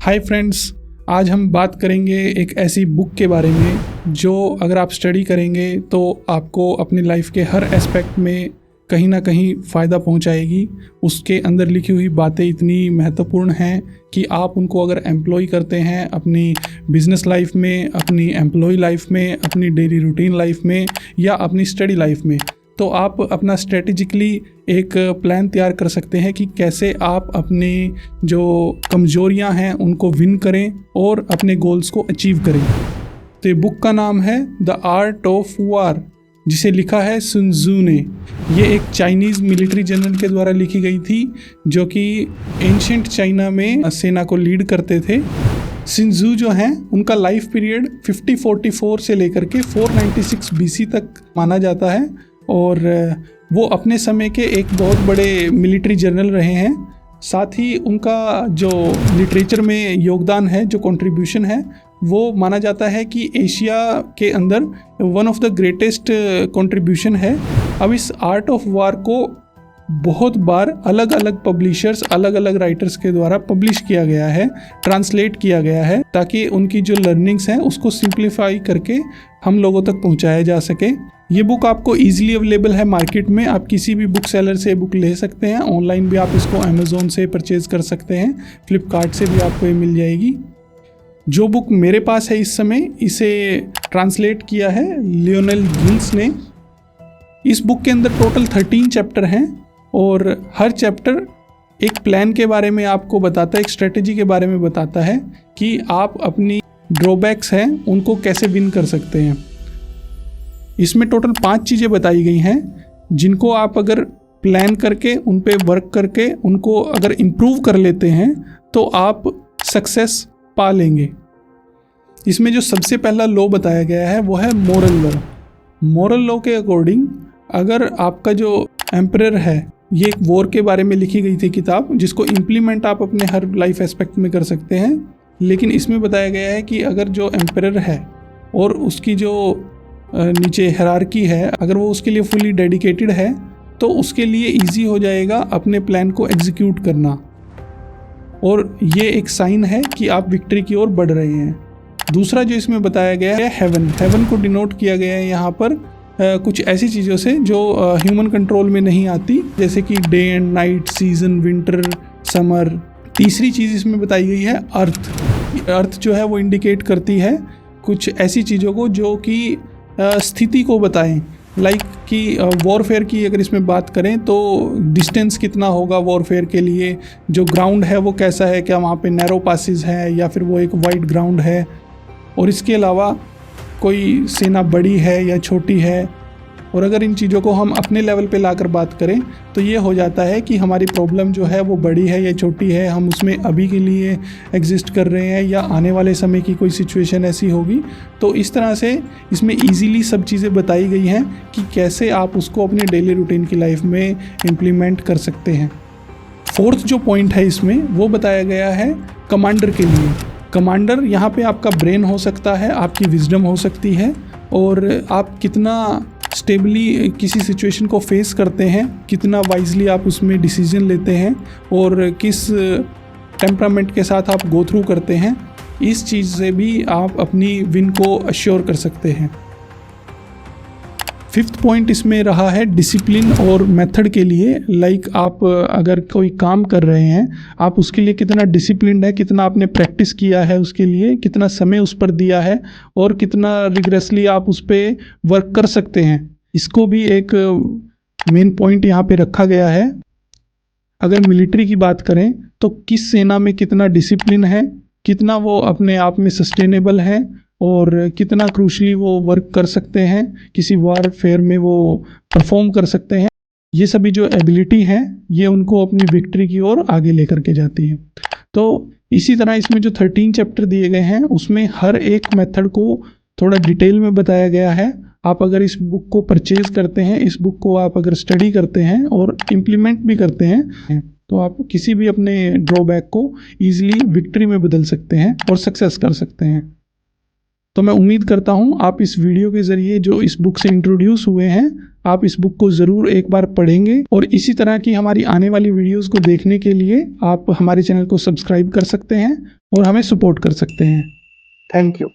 Hi friends, आज हम बात करेंगे एक ऐसी बुक के बारे में जो अगर आप स्टडी करेंगे तो आपको अपनी लाइफ के हर एस्पेक्ट में कहीं ना कहीं फ़ायदा पहुंचाएगी। उसके अंदर लिखी हुई बातें इतनी महत्वपूर्ण हैं कि आप उनको अगर एम्प्लॉय करते हैं अपनी बिजनेस लाइफ में, अपनी एम्प्लॉय लाइफ में, अपनी डेली रूटीन लाइफ में या अपनी स्टडी लाइफ में, तो आप अपना स्ट्रेटेजिकली एक प्लान तैयार कर सकते हैं कि कैसे आप अपनी जो कमज़ोरियां हैं उनको विन करें और अपने गोल्स को अचीव करें। तो ये बुक का नाम है द आर्ट ऑफ वार, जिसे लिखा है सुन त्जू ने। ये एक चाइनीज़ मिलिट्री जनरल के द्वारा लिखी गई थी जो कि एंशिएंट चाइना में सेना को लीड करते थे। सुन त्जू जो हैं उनका लाइफ पीरियड 5044 से लेकर के 496 BC तक माना जाता है और वो अपने समय के एक बहुत बड़े मिलिट्री जनरल रहे हैं। साथ ही उनका जो लिटरेचर में योगदान है, जो कंट्रीब्यूशन है, वो माना जाता है कि एशिया के अंदर one of the greatest contribution है। अब इस आर्ट ऑफ वार को बहुत बार अलग अलग पब्लिशर्स, अलग अलग राइटर्स के द्वारा पब्लिश किया गया है, ट्रांसलेट किया गया है, ताकि उनकी जो लर्निंग्स हैं उसको सिंप्लीफाई करके हम लोगों तक पहुंचाया जा सके। ये बुक आपको ईजिली अवेलेबल है मार्केट में। आप किसी भी बुक सेलर से बुक ले सकते हैं। ऑनलाइन भी आप इसको अमेज़ोन से परचेज़ कर सकते हैं, फ्लिपकार्ट से भी आपको ये मिल जाएगी। जो बुक मेरे पास है इस समय, इसे ट्रांसलेट किया है लियोनेल गिल्स ने। इस बुक के अंदर टोटल 13 चैप्टर हैं और हर चैप्टर एक प्लान के बारे में आपको बताता है, एक स्ट्रेटेजी के बारे में बताता है कि आप अपनी ड्रॉबैक्स हैं उनको कैसे विन कर सकते हैं। इसमें टोटल 5 चीज़ें बताई गई हैं जिनको आप अगर प्लान करके उन पे वर्क करके उनको अगर इम्प्रूव कर लेते हैं तो आप सक्सेस पा लेंगे। इसमें जो सबसे पहला लॉ बताया गया है वो है मोरल लॉ। मोरल लॉ के अकॉर्डिंग अगर आपका जो एम्परर है, ये एक वॉर के बारे में लिखी गई थी किताब, जिसको इम्प्लीमेंट आप अपने हर लाइफ एस्पेक्ट में कर सकते हैं। लेकिन इसमें बताया गया है कि अगर जो एम्परर है और उसकी जो नीचे हायरार्की है, अगर वो उसके लिए फुली डेडिकेटेड है तो उसके लिए इजी हो जाएगा अपने प्लान को एग्जीक्यूट करना, और ये एक साइन है कि आप विक्ट्री की ओर बढ़ रहे हैं। दूसरा जो इसमें बताया गया है हेवन, हेवन को डिनोट किया गया है यहाँ पर कुछ ऐसी चीज़ों से जो ह्यूमन कंट्रोल में नहीं आती, जैसे कि day and night, season, winter, summer. तीसरी चीज़ इसमें बताई गई है अर्थ। अर्थ जो है वो इंडिकेट करती है कुछ ऐसी चीज़ों को जो कि स्थिति को बताएं, लाइक कि वॉरफेयर की अगर इसमें बात करें तो डिस्टेंस कितना होगा वॉरफेयर के लिए, जो ग्राउंड है वो कैसा है, क्या वहाँ पे नैरो पासेस है या फिर वो एक वाइड ग्राउंड है, और इसके अलावा कोई सेना बड़ी है या छोटी है। और अगर इन चीज़ों को हम अपने लेवल पे लाकर बात करें तो ये हो जाता है कि हमारी प्रॉब्लम जो है वो बड़ी है या छोटी है, हम उसमें अभी के लिए एग्जिस्ट कर रहे हैं या आने वाले समय की कोई सिचुएशन ऐसी होगी। तो इस तरह से इसमें इजीली सब चीज़ें बताई गई हैं कि कैसे आप उसको अपने डेली रूटीन की लाइफ में इम्प्लीमेंट कर सकते हैं। फोर्थ जो पॉइंट है इसमें वो बताया गया है कमांडर के लिए। कमांडर यहाँ पे आपका ब्रेन हो सकता है, आपकी विजडम हो सकती है, और आप कितना स्टेबली किसी सिचुएशन को फेस करते हैं, कितना वाइजली आप उसमें डिसीजन लेते हैं और किस टेम्परामेंट के साथ आप गो थ्रू करते हैं, इस चीज़ से भी आप अपनी विन को अश्योर कर सकते हैं। फिफ्थ पॉइंट इसमें रहा है डिसिप्लिन और मेथड के लिए। लाइक आप अगर कोई काम कर रहे हैं, आप उसके लिए कितना डिसिप्लिन्ड है, कितना आपने प्रैक्टिस किया है उसके लिए, कितना समय उस पर दिया है और कितना रिग्रेसली आप उस पर वर्क कर सकते हैं, इसको भी एक मेन पॉइंट यहाँ पे रखा गया है। अगर मिलिट्री की बात करें तो किस सेना में कितना डिसिप्लिन है, कितना वो अपने आप में सस्टेनेबल है और कितना क्रूशली वो वर्क कर सकते हैं, किसी वॉरफेयर में वो परफॉर्म कर सकते हैं, ये सभी जो एबिलिटी हैं ये उनको अपनी विक्ट्री की ओर आगे लेकर के जाती है। तो इसी तरह इसमें जो 13 चैप्टर दिए गए हैं उसमें हर एक मेथड को थोड़ा डिटेल में बताया गया है। आप अगर इस बुक को परचेज़ करते हैं, इस बुक को आप अगर स्टडी करते हैं और इम्प्लीमेंट भी करते हैं तो आप किसी भी अपने ड्रॉबैक को ईजिली विक्ट्री में बदल सकते हैं और सक्सेस कर सकते हैं। तो मैं उम्मीद करता हूँ आप इस वीडियो के ज़रिए जो इस बुक से इंट्रोड्यूस हुए हैं, आप इस बुक को ज़रूर एक बार पढ़ेंगे। और इसी तरह की हमारी आने वाली वीडियोस को देखने के लिए आप हमारे चैनल को सब्सक्राइब कर सकते हैं और हमें सपोर्ट कर सकते हैं। Thank you.